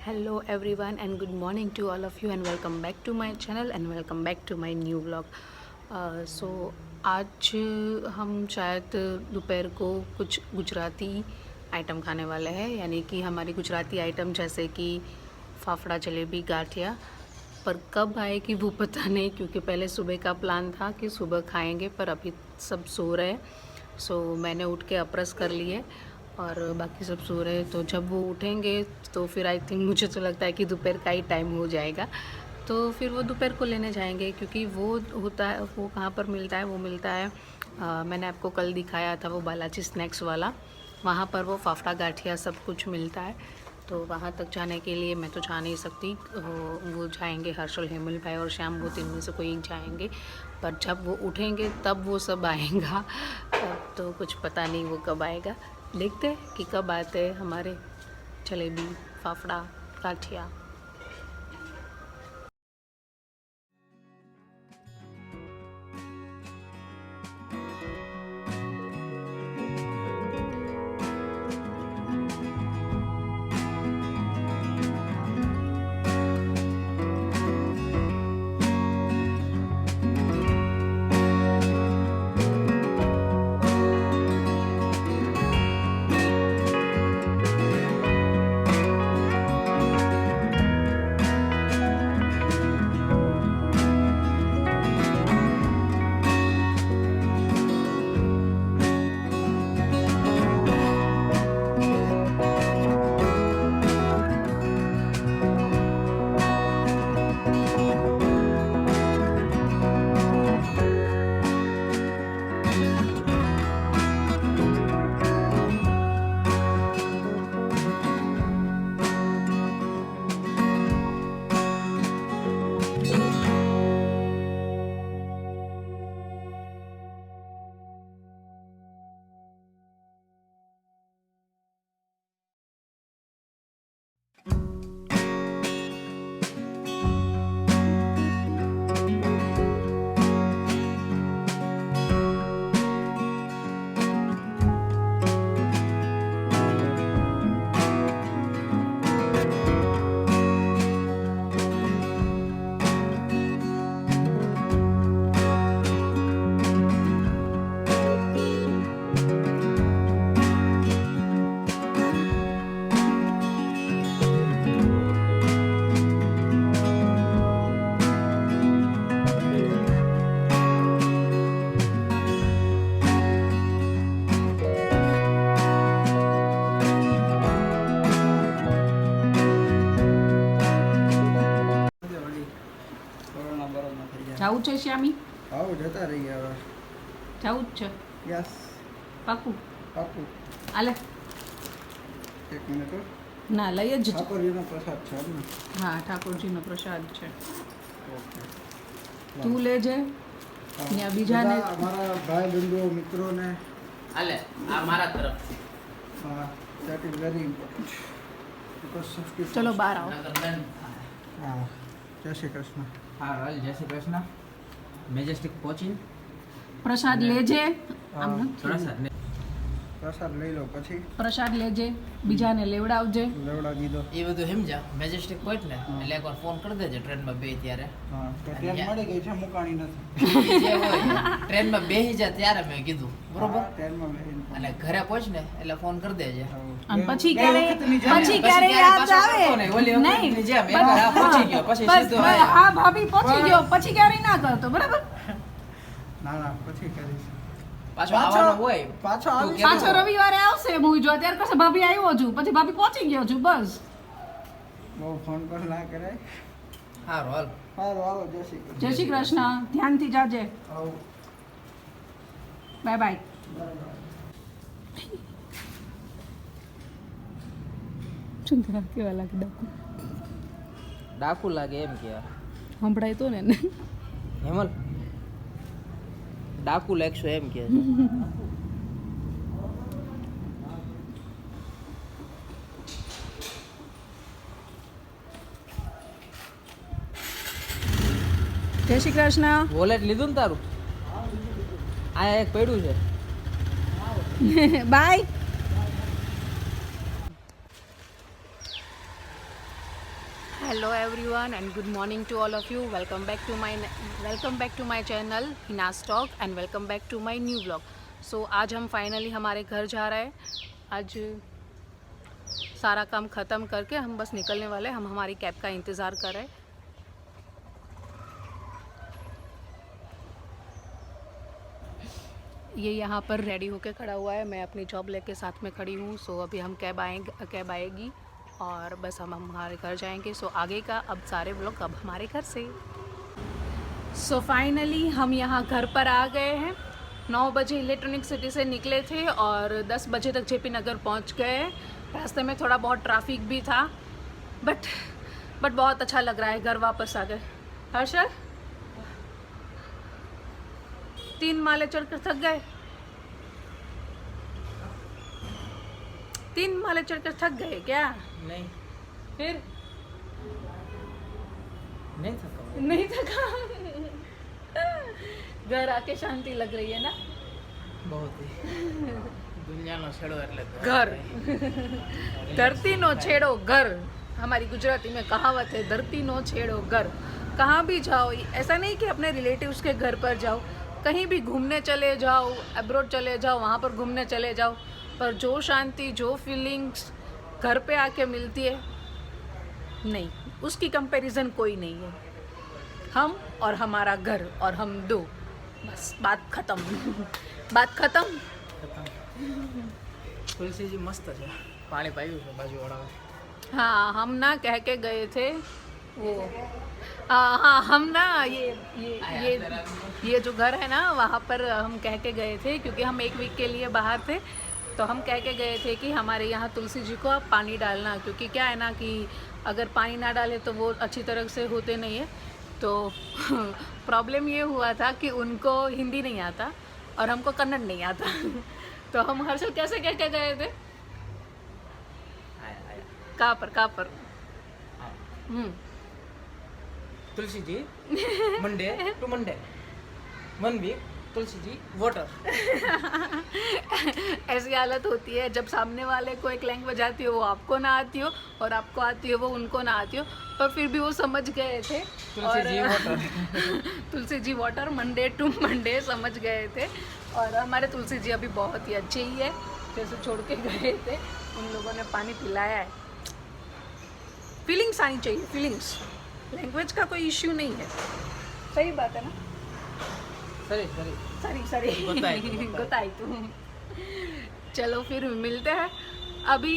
Hello everyone and good morning to all of you and welcome back to my channel and welcome back to my new vlog. So आज हम शायद दोपहर को कुछ Gujarati item खाने वाले हैं, यानी कि हमारी गुजराती आइटम जैसे कि फाफड़ा, जलेबी, गाठिया। पर कब आएगी वो पता नहीं, क्योंकि पहले सुबह का प्लान था कि सुबह खाएंगे, पर अभी सब सो रहे हैं। सो मैंने उठ के अप्रस कर लिए और बाकी सब सो रहे हैं। तो जब वो उठेंगे तो फिर आई थिंक, मुझे तो लगता है कि दोपहर का ही टाइम हो जाएगा, तो फिर वो दोपहर को लेने जाएंगे। क्योंकि वो होता है, वो कहाँ पर मिलता है, वो मिलता है मैंने आपको कल दिखाया था वो बालाजी स्नैक्स वाला, वहाँ पर वो फाफड़ा, गाठिया सब कुछ मिलता है। तो वहाँ तक जाने के लिए मैं तो जा नहीं सकती, वो जाएंगे, हर्षल, हेमल भाई और श्याम, वो तीन में से कोई एक जाएंगे। पर जब वो उठेंगे तब वो सब आएगा। अब तो कुछ पता नहीं वो कब आएगा, देखते हैं कि कब आते हैं हमारे जलेबी, फाफड़ा, गाठिया। જવું છે શ્યામી? આવો જતા રહીએ હવે. જવું જ છે? યસ, પાકું? પાકું. આલે, એક મિનિટ હો. ના લઈ જ. ઠાકોરજીનો પ્રસાદ છે ને? હા, ઠાકોરજીનો પ્રસાદ છે. ઓકે, તું લેજે ને બીજાને. બધા અમારા ભાઈ બંધુઓ મિત્રોને હાલે આ મારા તરફ હા, that is very important because subscription. ચલો બહાર આવો. નગરબેન હા, જય શ્રી કૃષ્ણ. હા રોલ જય શ્રી કૃષ્ણ મેજેસ્ટિક પહોંચીને પ્રસાદ લેજે. હા, આમ નથી. પ્રસાદ ને પ્રસાદ લઈ લો, પછી પ્રસાદ લેજે, બીજાને લેવડાવજે. લેવડા દીધો. એ બધું સમજા મેજેસ્ટિક પહોંચ ને એટલે એકવાર ફોન કરી દેજે ટ્રેનમાં બે ત્યારે હા, તો ટ્રેન મળી ગઈ છે, મુકાણી નથી. જે હોય ટ્રેનમાં બેસી જા ત્યારે મેં કીધું બરોબર હા, ટ્રેનમાં બેસીને ફોન. અને ઘરે પહોંચ ને એટલે ફોન કરી દેજે હા. અને પછી ગઈ ક્યારે વખતની જેમ. પછી ક્યારે યાદ પાછો આવે કરતો નહીં, ઓલી નહીં. વખતની જેમ એકવાર આ પહોંચી ગયો પછી બસ, સીધો બસ, આયા. હા ભાભી પહોંચી ગયો, પછી ક્યારે ના કરતો, બરાબર? ના ના, પછી કરીશ. પાછો આવવાનો હોય પાછો આવી કેમ? પાછો રવિવારે આવશે મૂવી જોવા, ત્યારે કહેશે ભાભી આવ્યો છું, પછી ભાભી પહોંચી ગયો છું, બસ. બહુ ફોન પર ના કરાય. હા રોલ સારું, આવો, જય શ્રી કૃષ્ણ. જય શ્રી કૃષ્ણ, ધ્યાનથી જાજે. આવો. Bye bye. ચુંદરા કેવા લાગે ડાકુ? ડાકુ લાગે એમ કે સંભળાય તો ને. હેમલ ડાકુ લેખશો એમ કે જય શ્રી કૃષ્ણ. વોલેટ લીધું ને તારું? આ એક પડ્યું છે. By. Hello everyone and good morning to all of you. Welcome back to my channel Hina's Talk and welcome back to my new vlog. So आज हम फाइनली हमारे घर जा रहे हैं. आज सारा काम ख़त्म करके हम बस निकलने वाले हैं. हम हमारी कैब का इंतज़ार कर रहे हैं. ये यहाँ पर रेडी होके खड़ा हुआ है. मैं अपनी जॉब लेके साथ में खड़ी हूँ. सो अभी हम कैब आएगी और बस हम हमारे घर जाएंगे. सो आगे का अब सारे व्लॉग अब हमारे घर से. सो फाइनली हम यहाँ घर पर आ गए हैं. 9 बजे इलेक्ट्रॉनिक सिटी से निकले थे और 10 बजे तक जेपी नगर पहुँच गए. रास्ते में थोड़ा बहुत ट्रैफिक भी था बट बहुत अच्छा लग रहा है. घर वापस आ गए. हर्षल 3 माले चढ़कर थक गए. 3 माले चढ़कर थक गए क्या? नहीं, फिर नहीं थका. नहीं थका. घर आके शांति लग रही है ना. बहुत ही દુનિયાનો છેડો એટલે घर धरती नो छेड़ो घर. हमारी गुजराती में कहावत है, धरती नो छेड़ो घर. कहाँ भी जाओ, ऐसा नहीं कि अपने रिलेटिव्स के घर पर जाओ, कहीं भी घूमने चले जाओ, अब्रॉड चले जाओ, वहाँ पर घूमने चले जाओ, पर जो शांति जो फीलिंग्स घर पे आके मिलती है नहीं, उसकी कंपैरिजन कोई नहीं है. हम और हमारा घर और हम दो, बस बात ख़त्म. बात ख़त्म. તુલસીજી મસ્ત છે. પાણી પાયું છે બાજુવાળા. हाँ, हम ना कह के गए थे वो. हाँ, हम ना ये जो घर है ना वहाँ पर हम कह के गए थे क्योंकि हम 1 वीक के लिए बाहर थे. तो हम कह के गए थे कि हमारे यहाँ तुलसी जी को आप पानी डालना, क्योंकि क्या है ना कि अगर पानी ना डाले तो वो अच्छी तरह से होते नहीं है. तो प्रॉब्लम ये हुआ था कि उनको हिंदी नहीं आता और हमको कन्नड़ नहीं आता. तो हम हर्षल कैसे कह के गए थे? कहाँ पर? Tulsiji Monday to Monday 1 week Tulsiji water. ऐसी हालत होती है जब सामने वाले को एक लैंग्वेज आती हो वो आपको ना आती हो और आपको आती हो वो उनको ना आती हो, पर फिर भी वो समझ गए थे. Tulsi ji water. Tulsi ji water Monday to Monday समझ गए थे. और हमारे तुलसी जी अभी बहुत ही अच्छे ही है. जैसे छोड़ के गए थे उन लोगों ने पानी पिलाया है. फीलिंग्स आनी चाहिए, फीलिंग्स. लैंग्वेज का कोई इश्यू नहीं है. सही बात है ना. सरी गोताई. चलो फिर मिलते हैं. अभी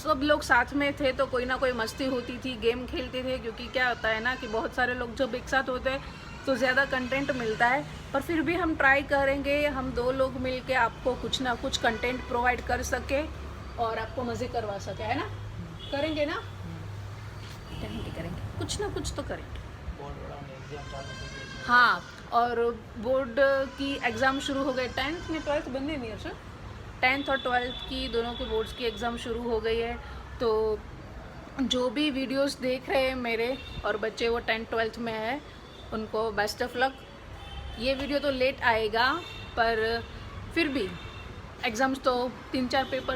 सब लोग साथ में थे तो कोई ना कोई मस्ती होती थी, गेम खेलते थे, क्योंकि क्या होता है ना कि बहुत सारे लोग जब एक साथ होते हैं तो ज़्यादा कंटेंट मिलता है. पर फिर भी हम ट्राई करेंगे हम 2 लोग मिलके आपको कुछ ना कुछ कंटेंट प्रोवाइड कर सके और आपको मज़े करवा सके, है ना. करेंगे ना, करेंगे कुछ ना कुछ तो करेंगे. हाँ, और बोर्ड की एग्ज़ाम शुरू हो गए. 10th में 12th बंदे नहीं है सर. 10th और 12th की दोनों के बोर्ड्स की एग्ज़ाम शुरू हो गई है. तो जो भी वीडियोस देख रहे हैं मेरे और बच्चे वो 10th 12th में है, उनको बेस्ट ऑफ लक. ये वीडियो तो लेट आएगा पर फिर भी एग्ज़ाम्स तो 3-4 पेपर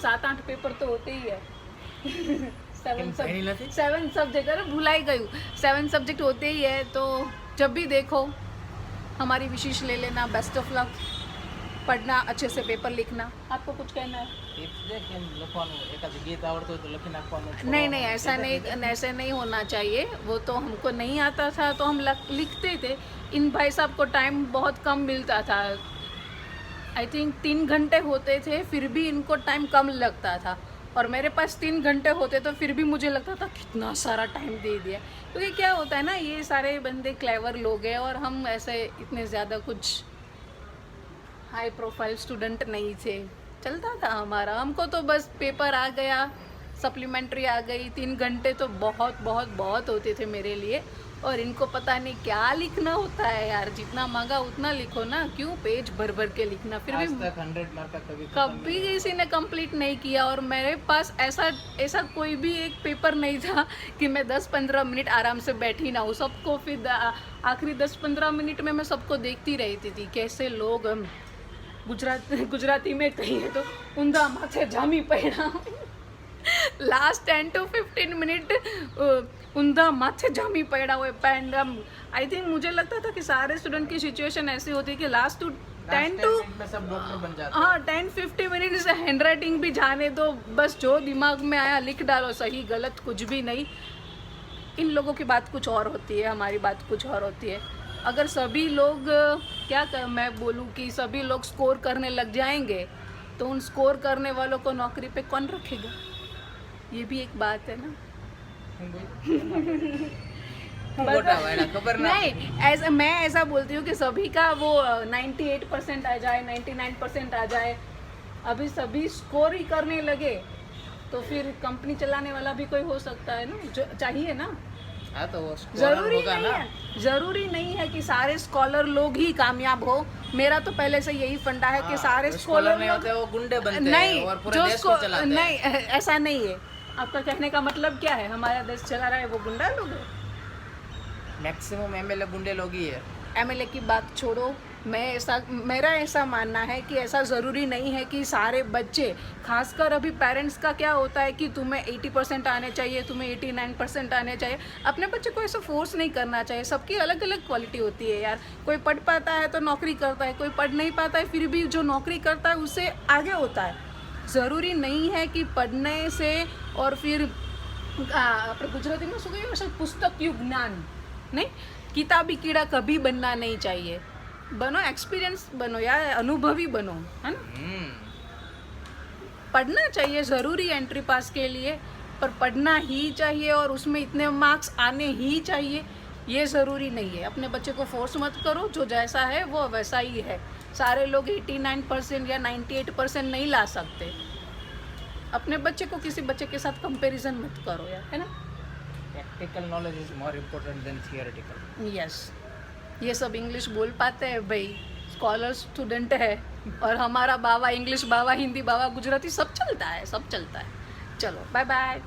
7-8 पेपर तो होते ही है. 7 सब्जेक्ट, अरे भुलाई गई, 7 सब्जेक्ट होते ही है. तो जब भी देखो हमारी विशेष ले लेना. Best of luck. पढ़ना, अच्छे से पेपर लिखना. आपको कुछ कहना है? नहीं, ऐसे नहीं होना चाहिए. वो तो हमको नहीं आता था तो हम लिखते थे. इन भाई साहब को टाइम बहुत कम मिलता था. आई थिंक 3 घंटे होते थे फिर भी इनको टाइम कम लगता था, और मेरे पास 3 घंटे होते तो फिर भी मुझे लगता था कितना सारा टाइम दे दिया. क्योंकि क्या होता है ना, ये सारे बंदे क्लेवर लोग हैं और हम ऐसे इतने ज़्यादा कुछ हाई प्रोफाइल स्टूडेंट नहीं थे. चलता था हमारा. हमको तो बस पेपर आ गया, सप्लीमेंट्री आ गई, 3 घंटे तो बहुत होते थे मेरे लिए. और इनको पता नहीं क्या लिखना होता है यार. जितना मांगा उतना लिखो ना, क्यों पेज भर के लिखना. फिर भी 100 मार्क का कभी किसी ने कंप्लीट नहीं किया. और मेरे पास ऐसा कोई भी एक पेपर नहीं था कि मैं 10-15 मिनट आराम से बैठी ना हूँ. सबको फिर आखिरी 10-15 मिनट में मैं सबको देखती रहती थी कैसे लोग गुजराती में कहिए तो ऊंधा माथे जामी पहना લાસ્ટ 10 to 15 मिनट ऊंधा माथे जामी पड़ा हुआ पैंडम। आई थिंक मुझे लगता था कि सारे स्टूडेंट की सिचुएशन ऐसी होती है कि लास्ट टू 10 to में सब डॉक्टर बन जाते हाँ 10-50 मिनट से हैंड राइटिंग भी जाने दो, बस जो दिमाग में आया लिख डालो, सही गलत कुछ भी नहीं। इन लोगों की बात कुछ और होती है, हमारी बात कुछ और होती है। अगर सभी लोग मैं बोलूँ कि सभी लोग स्कोर करने लग जाएंगे तो उन स्कोर करने वालों को नौकरी पे कौन रखेगा? ये भी एक बात है ना। खबर नहीं, ऐसा मैं ऐसा बोलती हूँ कि सभी का वो 98% आ जाए, 99% आ जाए, अभी सभी स्कोर ही करने लगे तो फिर कंपनी चलाने वाला भी कोई हो सकता है ना, जो चाहिए ना। हाँ तो वो जरूरी नहीं है, जरूरी नहीं है कि सारे स्कॉलर लोग ही कामयाब हो। मेरा तो पहले से यही फंडा है कि सारे स्कॉलर नहीं होते वो गुंडे बनते नहीं, हैं और पूरे जो देश को चलाते हैं। नहीं, ऐसा नहीं है। आपका कहने का मतलब क्या है? हमारा देश चला रहा है वो गुंडा लोग है। मैक्सिमम एमएलए गुंडे लोग ही है। एमएलए की बात छोड़ो, मेरा ऐसा मानना है कि ऐसा ज़रूरी नहीं है कि सारे बच्चे, खासकर अभी पेरेंट्स का क्या होता है कि तुम्हें 80% आने चाहिए, तुम्हें 89% आने चाहिए। अपने बच्चे को ऐसा फोर्स नहीं करना चाहिए। सबकी अलग अलग क्वालिटी होती है यार। कोई पढ़ पाता है तो नौकरी करता है, कोई पढ़ नहीं पाता है फिर भी जो नौकरी करता है उससे आगे होता है। ज़रूरी नहीं है कि पढ़ने से और फिर આપણે ગુજરાતીમાં શું કહીએ સર, પુસ્તકયું જ્ઞાન नहीं, किताबी कीड़ा कभी बनना नहीं चाहिए। बनो एक्सपीरियंस बनो यार, अनुभवी बनो, है ना। पढ़ना चाहिए, ज़रूरी एंट्री पास के लिए, पर पढ़ना ही चाहिए और उसमें इतने मार्क्स आने ही चाहिए ये ज़रूरी नहीं है। अपने बच्चे को फोर्स मत करो, जो जैसा है वो वैसा ही है। सारे लोग 89% या 98% नहीं ला सकते। अपने बच्चे को किसी बच्चे के साथ कंपैरिजन मत करो यार, है ना। Practical knowledge is more important then theoretical. Yes, ये सब इंग्लिश बोल पाते हैं भाई, स्कॉलर स्टूडेंट है, और हमारा बाबा इंग्लिश बाबा हिंदी बाबा गुजराती सब चलता है, सब चलता है। चलो बाय बाय।